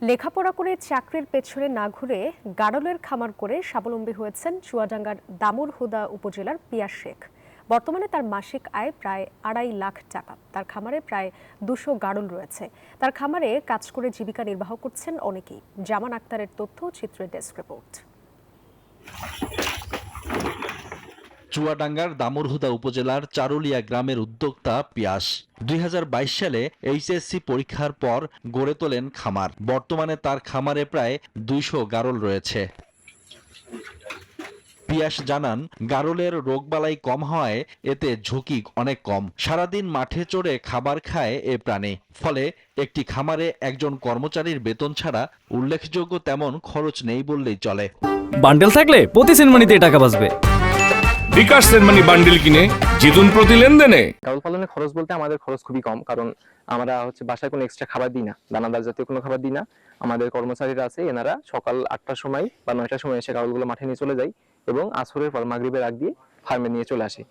লেখাপড়া করে চাকরির পেছনে না ঘুরে গাড়লের খামার করে স্বাবলম্বী হয়েছেন চুয়াডাঙ্গার দামুড়হুদা উপজেলার পিয়াস শেখ। বর্তমানে তার মাসিক আয় প্রায় 2.5 লাখ টাকা। তার খামারে প্রায় 200 গাড়ল রয়েছে। তার খামারে কাজ করে জীবিকা নির্বাহ করছেন অনেকেই। জামান আক্তারের তথ্য চিত্রের ডেস্ক রিপোর্ট। চুয়াডাঙ্গার দামুড়হুদা উপজেলার চারুলিয়া গ্রামের উদ্যোক্তা পিয়াস 2022 সালে এইচএসসি পরীক্ষার পর গড়ে তোলেন খামার। বর্তমানে তার খামারে প্রায় 200 গাড়ল রয়েছে। পিয়াস জানান, গাড়লের রোগবালাই কম হওয়ায় এতে ঝুঁকি অনেক কম। সারাদিন মাঠে চড়ে খাবার খায় এ প্রাণী। ফলে একটি খামারে একজন কর্মচারীর বেতন ছাড়া উল্লেখযোগ্য তেমন খরচ নেই বললেই চলে। বান্ডেল থাকলে প্রতি সেনমানিতে টাকা বাঁচবে। বিকাশ সেনমানি বান্ডেল কিনে জিতুন প্রতি লেনদেনে। গাড়ল পালনের খরচ বলতে আমাদের খরচ খুবই কম, কারণ আমরা বাসায় কোনো এক্সট্রা খাবার দিই না, দানাদার জাতীয় কোনো খাবার দিই না। আমাদের কর্মচারীরা আছে, এনারা সকাল 8টার সময় বা 9টার সময় এসে গাড়লগুলো মাঠে নিয়ে চলে যায় এবং আসরের পর মাগরিবের আগ দিয়ে ফার্মে নিয়ে চলে আসে।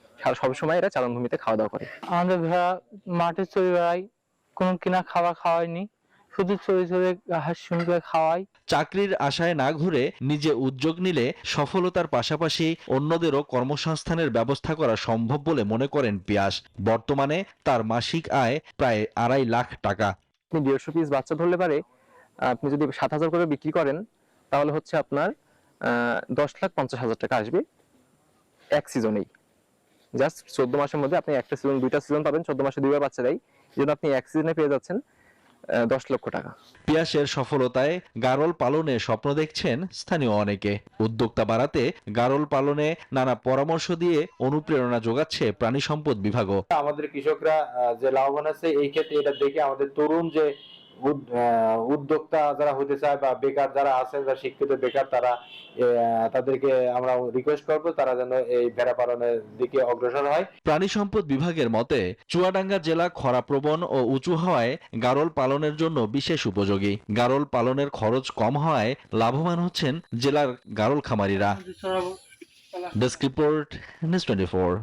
সব সময় এরা চারণভূমিতে খাওয়া দাওয়া করে। আমাদের ভেড়া মাঠে চড়ে বেড়াই, কোনো কিনা খাবার খাওয়াইনি, শুধু চড়ে চড়ে হাঁস করে খাওয়াই। চাকরির আশায় না ঘুরে নিজে উদ্যোগ নিলে সফলতার পাশাপাশি অন্যদেরও কর্মসংস্থানের ব্যবস্থা করা সম্ভব বলে মনে করেন পিয়াস। বর্তমানে তার মাসিক আয় প্রায় 2.5 লাখ টাকা। আপনি 150 পিস বাচ্চা ধরলে পারে আপনি যদি 7,000 করে বিক্রি করেন তাহলে হচ্ছে আপনার 10,50,000 টাকা আসবে এক সিজনেই। জাস্ট 14 মাসের মধ্যে আপনি একটা সিজন 2টা সিজন পাবেন। 14 মাসে 2বার বাচ্চা দেয়, এই জন্য আপনি এক সিজনে পেয়ে যাচ্ছেন 10 লক্ষ টাকা। পিয়াসের সফলতায় গাড়ল পালনে স্বপ্ন দেখছেন স্থানীয় অনেকে। উদ্যোক্তা বাড়াতে গাড়ল পালনে নানা পরামর্শ দিয়ে অনুপ্রেরণা যোগাচ্ছে প্রাণী সম্পদ বিভাগও। আমাদের কৃষকরা যে লাভবান আছে এই ক্ষেত্রে এটা দেখে আমাদের তরুণ যে উদ্যোক্তা যারা হতে চায় বা বেকার যারা আছেন, যারা শিক্ষিত বেকার, তাদেরকে আমরা রিকোয়েস্ট করব তারা যেন এই ভেড়া পালনের দিকে অগ্রসর হয়। প্রাণী সম্পদ বিভাগের মতে চুয়াডাঙ্গা জেলা খরাপ্রবণ ও উঁচু হওয়ায় গাড়ল পালনের জন্য বিশেষ উপযোগী। গাড়ল পালনের খরচ কম হওয়ায় লাভবান হচ্ছেন জেলার গাড়ল খামারিরা। Desk report, news 24।